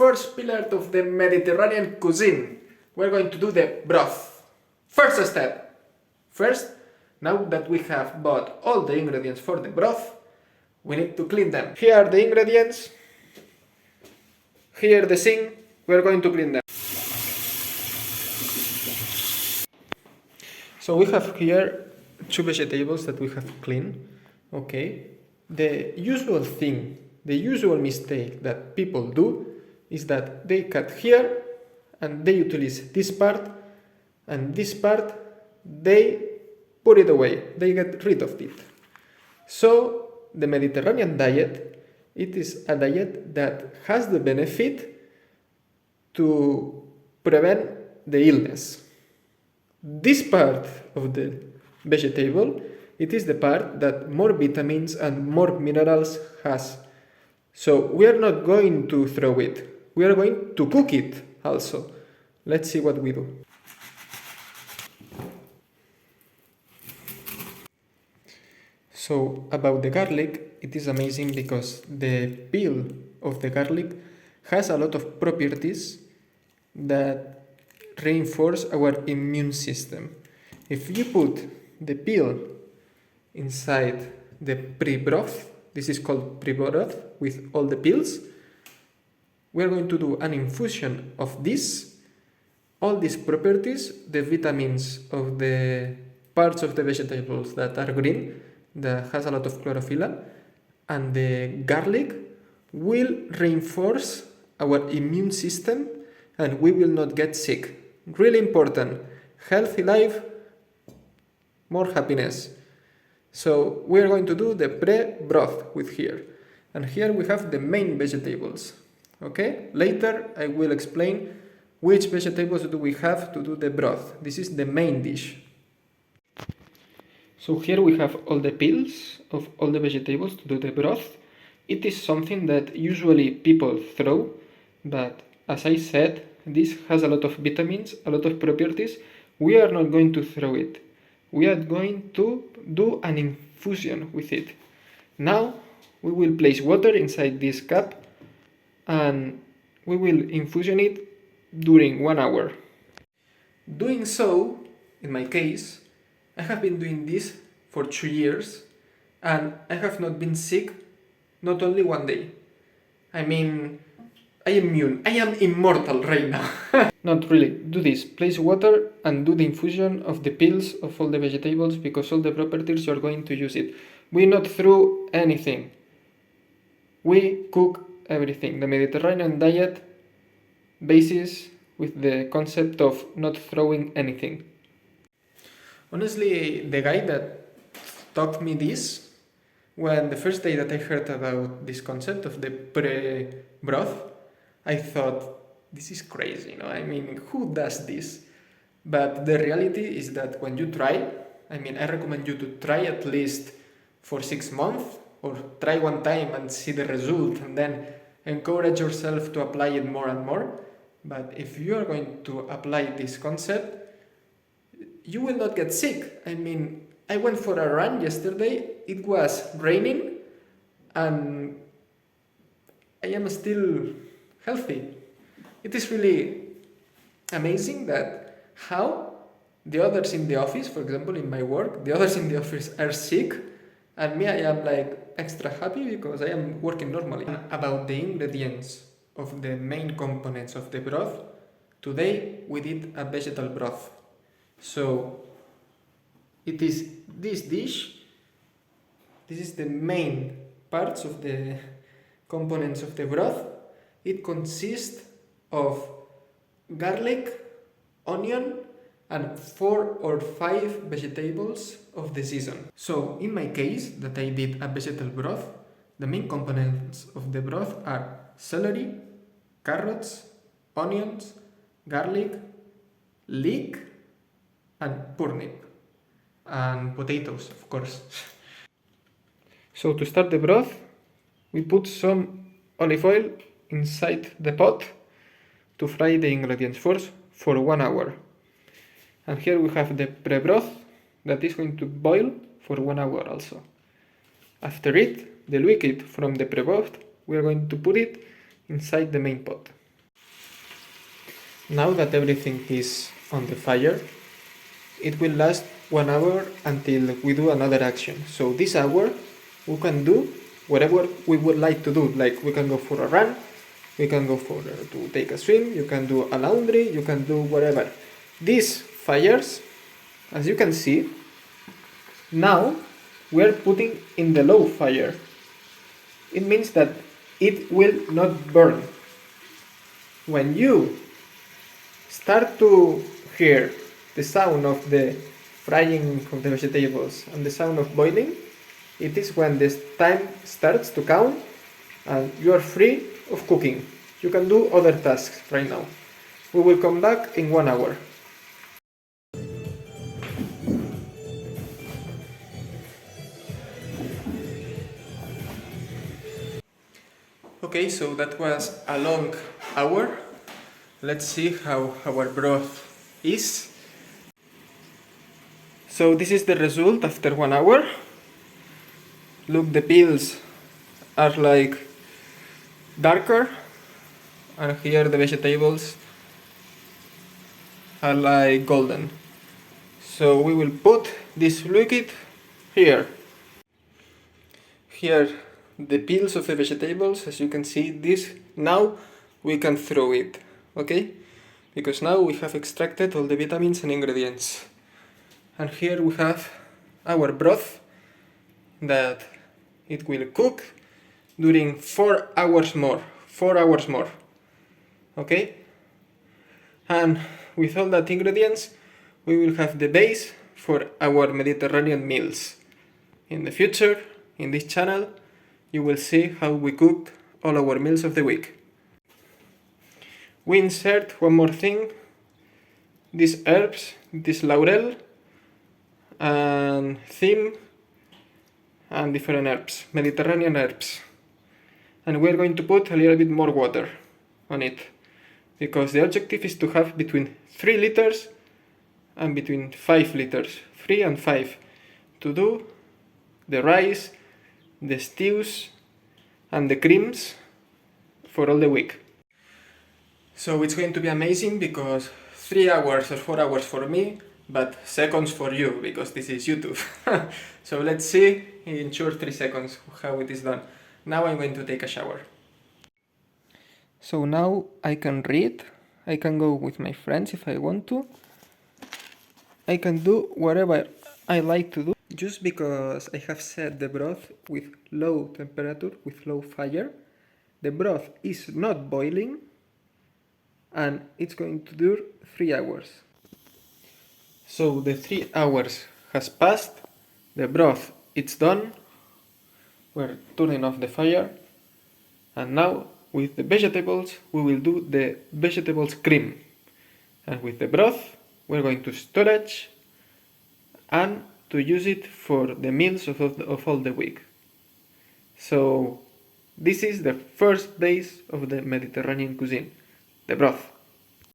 first pillar of the Mediterranean cuisine. We're going to do the broth. First step. First, now that we have bought all the ingredients for the broth, we need to clean them. Here are the ingredients. Here the sink. We're going to clean them. So we have here 2 vegetables that we have cleaned. Okay. The usual thing, the usual mistake that people do is that they cut here and they utilize this part, and this part they put it away, they get rid of it. So the Mediterranean diet, it is a diet that has the benefit to prevent the illness. This part of the vegetable, it is the part that more vitamins and more minerals has. So we are not going to throw it, we are going to cook it also. Let's see what we do. So about the garlic, it is amazing because the peel of the garlic has a lot of properties that reinforce our immune system. If you put the peel inside the pre-broth, this is called pre-broth with all the peels, we are going to do an infusion of this, all these properties, the vitamins of the parts of the vegetables that are green, that has a lot of chlorophyll, and the garlic will reinforce our immune system and we will not get sick. Really important. Healthy life, more happiness. So we are going to do the pre-broth with here. And here we have the main vegetables. Okay? Later I will explain which vegetables do we have to do the broth. This is the main dish. So here we have all the peels of all the vegetables to do the broth. It is something that usually people throw, but as I said, this has a lot of vitamins, a lot of properties. We are not going to throw it. We are going to do an infusion with it. Now we will place water inside this cup and we will infusion it during 1 hour. Doing so, in my case, I have been doing this for 2 years and I have not been sick, not only 1 day. I mean, I am immune, I am immortal right now. Not really, do this, place water and do the infusion of the peels of all the vegetables because all the properties you are going to use it. We not throw anything. We cook everything. The Mediterranean diet basis with the concept of not throwing anything. Honestly, the guy that taught me this, when the first day that I heard about this concept of the pre-broth, I thought, this is crazy, I mean, who does this? But the reality is that when you try, I recommend you to try at least for 6 months, or try 1 time and see the result, and then encourage yourself to apply it more and more. But if you are going to apply this concept, you will not get sick. I went for a run yesterday, it was raining, and I am still healthy. It is really amazing that how the others in the office, for example in my work, the others in the office are sick, and me, I am like extra happy because I am working normally. About the ingredients of the main components of the broth, today we did a vegetable broth. So it is this dish, this is the main parts of the components of the broth. It consists of garlic, onion, and 4 or 5 vegetables of the season. So in my case, that I did a vegetable broth, the main components of the broth are celery, carrots, onions, garlic, leek, and turnip, and potatoes, of course. So to start the broth, we put some olive oil inside the pot to fry the ingredients first for 1 hour. And here we have the pre-broth that is going to boil for 1 hour also. After it, the liquid from the pre-broth, we are going to put it inside the main pot. Now that everything is on the fire, it will last 1 hour until we do another action. So this hour we can do whatever we would like to do. Like we can go for a run, we can go for to take a swim, you can do a laundry, you can do whatever. These fires, as you can see, now we are putting in the low fire. It means that it will not burn. When you start to hear the sound of the frying of the vegetables and the sound of boiling, it is when this time starts to count and you are free of cooking. You can do other tasks right now. We will come back in 1 hour. Okay, so that was a long hour. Let's see how our broth is. So this is the result after 1 hour. Look, the peels are like darker, and here the vegetables are like golden. So we will put this liquid here. Here the peels of the vegetables, as you can see, this now we can throw it, okay? Because now we have extracted all the vitamins and ingredients. And here we have our broth that it will cook during 4 hours more. 4 hours more. Okay? And with all that ingredients, we will have the base for our Mediterranean meals. In the future, in this channel, you will see how we cooked all our meals of the week. We insert one more thing, these herbs, this laurel, and thyme, and different herbs, Mediterranean herbs. And we're going to put a little bit more water on it, because the objective is to have between 3 liters and between 5 liters, 3 and 5, to do the rice, the stews, and the creams for all the week. So it's going to be amazing, because 3 hours or 4 hours for me, but seconds for you, because this is YouTube. So let's see in 2 or 3 seconds how it is done. Now I'm going to take a shower. So now I can read, I can go with my friends if I want to. I can do whatever I like to do. Just because I have set the broth with low temperature, with low fire, the broth is not boiling, and it's going to do 3 hours. So the 3 hours has passed, the broth it's done, we're turning off the fire, and now with the vegetables we will do the vegetables cream, and with the broth we're going to storage and to use it for the meals of all the week. So this is the first base of the Mediterranean cuisine, the broth.